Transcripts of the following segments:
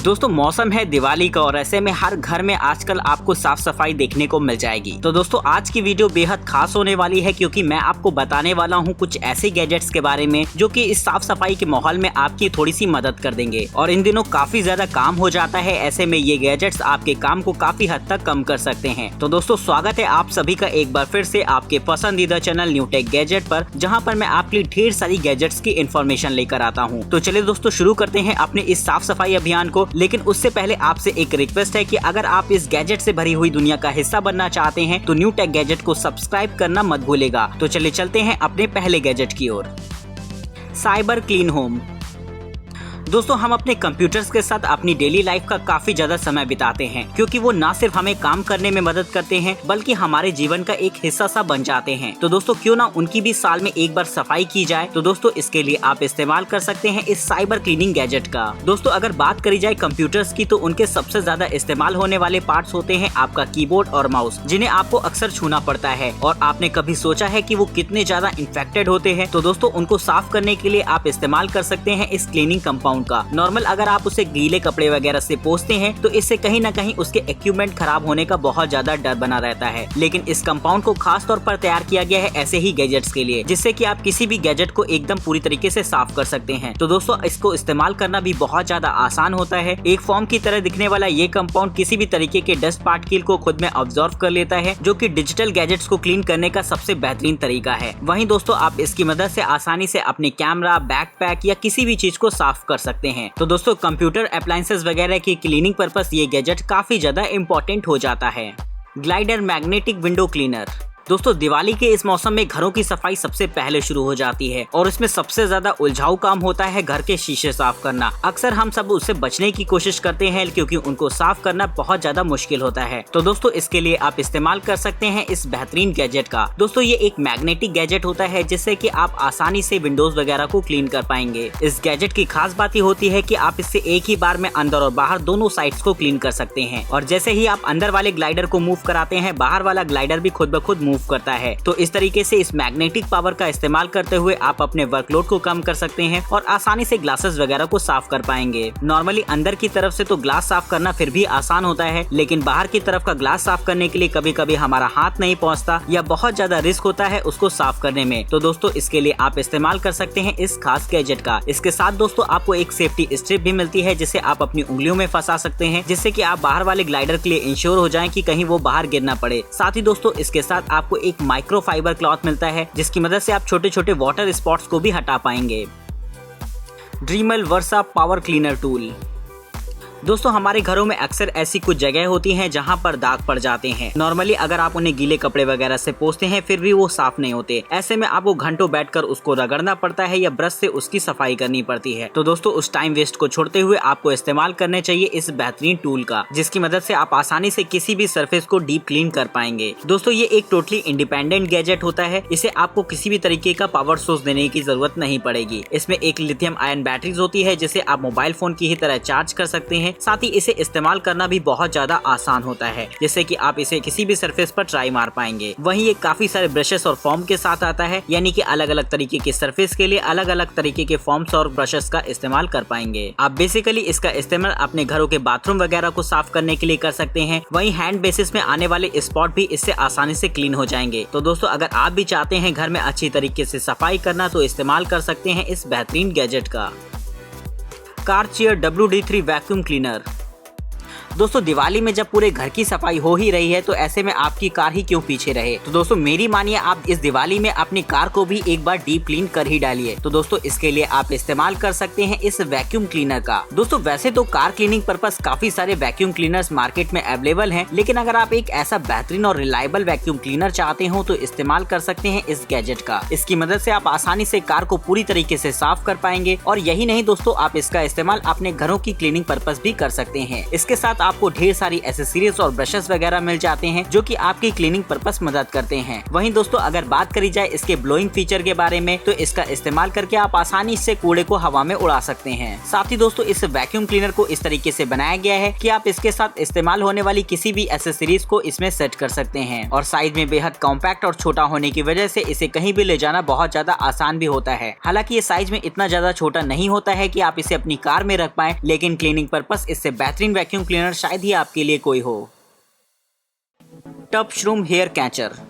दोस्तों मौसम है दिवाली का और ऐसे में हर घर में आजकल आपको साफ सफाई देखने को मिल जाएगी। तो दोस्तों आज की वीडियो बेहद खास होने वाली है क्योंकि मैं आपको बताने वाला हूं कुछ ऐसे गैजेट्स के बारे में जो कि इस साफ सफाई के माहौल में आपकी थोड़ी सी मदद कर देंगे और इन दिनों काफी ज्यादा काम हो जाता है। ऐसे में ये गैजेट्स आपके काम को काफी हद तक कम कर सकते हैं। तो दोस्तों स्वागत है आप सभी का एक बार फिर से आपके पसंदीदा चैनल न्यू टेक गैजेट पर, जहाँ पर मैं आपके लिए ढेर सारी गैजेट्स की इन्फॉर्मेशन लेकर आता हूँ। तो चलिए दोस्तों शुरू करते हैं अपने इस साफ सफाई अभियान को। लेकिन उससे पहले आपसे एक रिक्वेस्ट है कि अगर आप इस गैजेट से भरी हुई दुनिया का हिस्सा बनना चाहते हैं तो न्यू टेक गैजेट को सब्सक्राइब करना मत भूलेगा। तो चलिए चलते हैं अपने पहले गैजेट की ओर। Cyber clean home. दोस्तों हम अपने कंप्यूटर्स के साथ अपनी डेली लाइफ का काफी ज्यादा समय बिताते हैं क्योंकि वो ना सिर्फ हमें काम करने में मदद करते हैं बल्कि हमारे जीवन का एक हिस्सा सा बन जाते हैं। तो दोस्तों क्यों ना उनकी भी साल में एक बार सफाई की जाए। तो दोस्तों इसके लिए आप इस्तेमाल कर सकते हैं इस साइबर क्लीनिंग गैजेट का। दोस्तों अगर बात करी जाए कंप्यूटर्स की तो उनके सबसे ज्यादा इस्तेमाल होने वाले पार्ट्स होते हैं आपका कीबोर्ड और माउस, जिन्हें आपको अक्सर छूना पड़ता है और आपने कभी सोचा है कि वो कितने ज्यादा इन्फेक्टेड होते हैं। तो दोस्तों उनको साफ करने के लिए आप इस्तेमाल कर सकते हैं इस क्लीनिंग कंपाउंड का। नॉर्मल अगर आप उसे गीले कपड़े वगैरह से पोंछते हैं तो इससे कहीं ना कहीं उसके इक्विपमेंट खराब होने का बहुत ज्यादा डर बना रहता है, लेकिन इस कंपाउंड को खास तौर पर तैयार किया गया है ऐसे ही गैजेट्स के लिए, जिससे कि आप किसी भी गैजेट को एकदम पूरी तरीके से साफ कर सकते हैं। तो दोस्तों इसको इस्तेमाल करना भी बहुत ज्यादा आसान होता है। एक फॉर्म की तरह दिखने वाला ये कंपाउंड किसी भी तरीके के डस्ट पार्टिकल को खुद में ऑब्जर्व कर लेता है, जो कि डिजिटल गैजेट्स को क्लीन करने का सबसे बेहतरीन तरीका है। वहीं दोस्तों आप इसकी मदद से आसानी से अपने कैमरा, बैकपैक या किसी भी चीज को साफ कर सकते हैं। तो दोस्तों कंप्यूटर अप्लायंसेस वगैरह की क्लीनिंग पर्पस ये गैजेट काफी ज्यादा इम्पोर्टेंट हो जाता है। Glider magnetic window cleaner. दोस्तों दिवाली के इस मौसम में घरों की सफाई सबसे पहले शुरू हो जाती है और इसमें सबसे ज्यादा उलझाऊ काम होता है घर के शीशे साफ करना। अक्सर हम सब उससे बचने की कोशिश करते हैं क्योंकि उनको साफ करना बहुत ज्यादा मुश्किल होता है। तो दोस्तों इसके लिए आप इस्तेमाल कर सकते हैं इस बेहतरीन गैजेट का। दोस्तों ये एक मैग्नेटिक गैजेट होता है जिससे कि आप आसानी से विंडोज वगैरह को क्लीन कर पाएंगे। इस गैजेट की खास बात ये होती है कि आप इससे एक ही बार में अंदर और बाहर दोनों साइड्स को क्लीन कर सकते हैं और जैसे ही आप अंदर वाले ग्लाइडर को मूव कराते हैं बाहर वाला ग्लाइडर भी खुद ब खुद मूव करता है। तो इस तरीके से इस मैग्नेटिक पावर का इस्तेमाल करते हुए आप अपने वर्कलोड को कम कर सकते हैं और आसानी से ग्लासेस वगैरह को साफ कर पाएंगे। नॉर्मली अंदर की तरफ से तो ग्लास साफ करना फिर भी आसान होता है, लेकिन बाहर की तरफ का ग्लास साफ करने के लिए कभी कभी हमारा हाथ नहीं पहुंचता या बहुत ज्यादा रिस्क होता है उसको साफ करने में। तो दोस्तों इसके लिए आप इस्तेमाल कर सकते हैं इस खास गैजेट का। इसके साथ दोस्तों आपको एक सेफ्टी स्ट्रिप भी मिलती है जिसे आप अपनी उंगलियों में फंसा सकते हैं, जिससे कि आप बाहर वाले ग्लाइडर के लिए इंश्योर हो जाएं कि कहीं वो बाहर गिर ना पड़े। साथ ही दोस्तों इसके साथ आपको एक माइक्रो फाइबर क्लॉथ मिलता है जिसकी मदद से आप छोटे छोटे वाटर स्पॉट्स को भी हटा पाएंगे। ड्रीमल वर्सा पावर क्लीनर टूल। दोस्तों हमारे घरों में अक्सर ऐसी कुछ जगह होती हैं जहां पर दाग पड़ जाते हैं। नॉर्मली अगर आप उन्हें गीले कपड़े वगैरह से पोंछते हैं फिर भी वो साफ नहीं होते। ऐसे में आपको घंटों बैठकर उसको रगड़ना पड़ता है या ब्रश से उसकी सफाई करनी पड़ती है। तो दोस्तों उस टाइम वेस्ट को छोड़ते हुए आपको इस्तेमाल करने चाहिए इस बेहतरीन टूल का, जिसकी मदद से आप आसानी से किसी भी सरफेस को डीप क्लीन कर पाएंगे। दोस्तों ये एक टोटली इंडिपेंडेंट गैजेट होता है, इसे आपको किसी भी तरीके का पावर सोर्स देने की जरूरत नहीं पड़ेगी। इसमें एक लिथियम आयन बैटरीज होती है जिसे आप मोबाइल फोन की ही तरह चार्ज कर सकते हैं। साथ ही इसे इस्तेमाल करना भी बहुत ज्यादा आसान होता है, जैसे कि आप इसे किसी भी सरफेस पर ट्राई मार पाएंगे। वहीं ये काफी सारे ब्रशेस और फॉर्म के साथ आता है, यानी कि अलग अलग तरीके के सरफेस के लिए अलग अलग तरीके के फॉर्म्स और ब्रशेस का इस्तेमाल कर पाएंगे। आप बेसिकली इसका इस्तेमाल अपने घरों के बाथरूम वगैरह को साफ करने के लिए कर सकते हैं। वहीं हैंड बेसिस में आने वाले स्पॉट भी इससे आसानी से क्लीन हो जाएंगे। तो दोस्तों अगर आप भी चाहते हैं घर में अच्छी तरीके से सफाई करना तो इस्तेमाल कर सकते हैं इस बेहतरीन गैजेट का। Car chair WD-3 vacuum cleaner. दोस्तों दिवाली में जब पूरे घर की सफाई हो ही रही है तो ऐसे में आपकी कार ही क्यों पीछे रहे। तो दोस्तों मेरी मानिए आप इस दिवाली में अपनी कार को भी एक बार डीप क्लीन कर ही डालिए। तो दोस्तों इसके लिए आप इस्तेमाल कर सकते हैं इस वैक्यूम क्लीनर का। दोस्तों वैसे तो कार क्लीनिंग पर्पस काफी सारे वैक्यूम क्लीनर्स मार्केट में अवेलेबल हैं, लेकिन अगर आप एक ऐसा बेहतरीन और रिलायबल वैक्यूम क्लीनर चाहते हो तो इस्तेमाल कर सकते हैं इस गैजेट का। इसकी मदद से आप आसानी से कार को पूरी तरीके से साफ कर पाएंगे और यही नहीं दोस्तों आप इसका इस्तेमाल अपने घरों की क्लीनिंग पर्पस भी कर सकते हैं। इसके साथ आपको ढेर सारी एसेसरीज और ब्रशेस वगैरह मिल जाते हैं जो कि आपकी क्लीनिंग पर्पस मदद करते हैं। वहीं दोस्तों अगर बात करी जाए इसके ब्लोइंग फीचर के बारे में, तो इसका इस्तेमाल करके आप आसानी से कूड़े को हवा में उड़ा सकते हैं। साथ ही दोस्तों इस वैक्यूम क्लीनर को इस तरीके से बनाया गया है कि आप इसके साथ इस्तेमाल होने वाली किसी भी एसेसरीज को इसमें सेट कर सकते हैं और साइज में बेहद कॉम्पैक्ट और छोटा होने की वजह से इसे कहीं भी ले जाना बहुत ज्यादा आसान भी होता है। हालांकि ये साइज में इतना ज्यादा छोटा नहीं होता है कि आप इसे अपनी कार में रख पाएं, लेकिन क्लीनिंग पर्पस इससे बेहतरीन वैक्यूम क्लीनर शायद ही आपके लिए कोई हो। TubShroom hair catcher.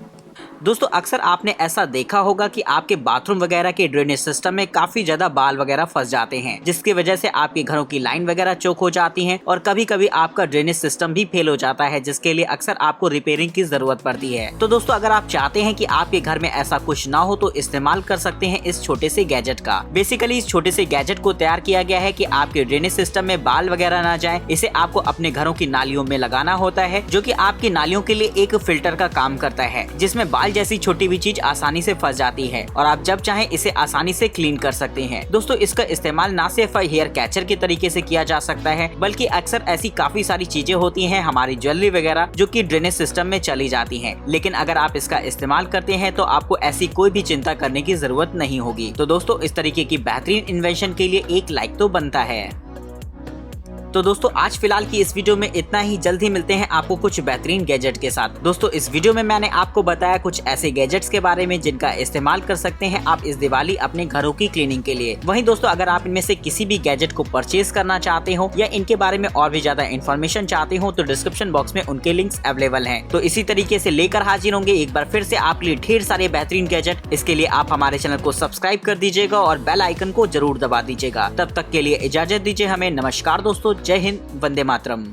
दोस्तों अक्सर आपने ऐसा देखा होगा कि आपके बाथरूम वगैरह के ड्रेनेज सिस्टम में काफी ज्यादा बाल वगैरह फंस जाते हैं, जिसकी वजह से आपके घरों की लाइन वगैरह चौक हो जाती हैं और कभी कभी आपका ड्रेनेज सिस्टम भी फेल हो जाता है, जिसके लिए अक्सर आपको रिपेयरिंग की जरूरत पड़ती है। तो दोस्तों अगर आप चाहते हैं कि आपके घर में ऐसा कुछ ना हो तो इस्तेमाल कर सकते हैं इस छोटे से गैजेट का। बेसिकली इस छोटे से गैजेट को तैयार किया गया है कि आपके ड्रेनेज सिस्टम में बाल वगैरह ना जाए। इसे आपको अपने घरों की नालियों में लगाना होता है, जो कि आपकी नालियों के लिए एक फिल्टर का काम करता है, जिसमें बाल जैसी छोटी भी चीज आसानी से फंस जाती है और आप जब चाहें इसे आसानी से क्लीन कर सकते हैं। दोस्तों इसका इस्तेमाल ना सिर्फ हेयर कैचर के तरीके से किया जा सकता है, बल्कि अक्सर ऐसी काफी सारी चीजें होती हैं हमारी ज्वेलरी वगैरह जो कि ड्रेनेज सिस्टम में चली जाती हैं, लेकिन अगर आप इसका इस्तेमाल करते हैं तो आपको ऐसी कोई भी चिंता करने की जरूरत नहीं होगी। तो दोस्तों इस तरीके की बेहतरीन इन्वेंशन के लिए एक लाइक तो बनता है। तो दोस्तों आज फिलहाल की इस वीडियो में इतना ही। जल्द ही मिलते हैं आपको कुछ बेहतरीन गैजेट के साथ। दोस्तों इस वीडियो में मैंने आपको बताया कुछ ऐसे गैजेट्स के बारे में जिनका इस्तेमाल कर सकते हैं आप इस दिवाली अपने घरों की क्लीनिंग के लिए। वहीं दोस्तों अगर आप इनमें से किसी भी गैजेट को परचेज करना चाहते हो या इनके बारे में और भी ज्यादा इन्फॉर्मेशन चाहते हो तो डिस्क्रिप्शन बॉक्स में उनके लिंक्स अवेलेबल हैं। तो इसी तरीके से लेकर हाजिर होंगे एक बार फिर से आपके लिए ढेर सारे बेहतरीन गैजेट। इसके लिए आप हमारे चैनल को सब्सक्राइब कर दीजिएगा और बेल आइकन को जरूर दबा दीजिएगा। तब तक के लिए इजाजत दीजिए हमें। नमस्कार दोस्तों, जय हिंद, वंदे मातरम।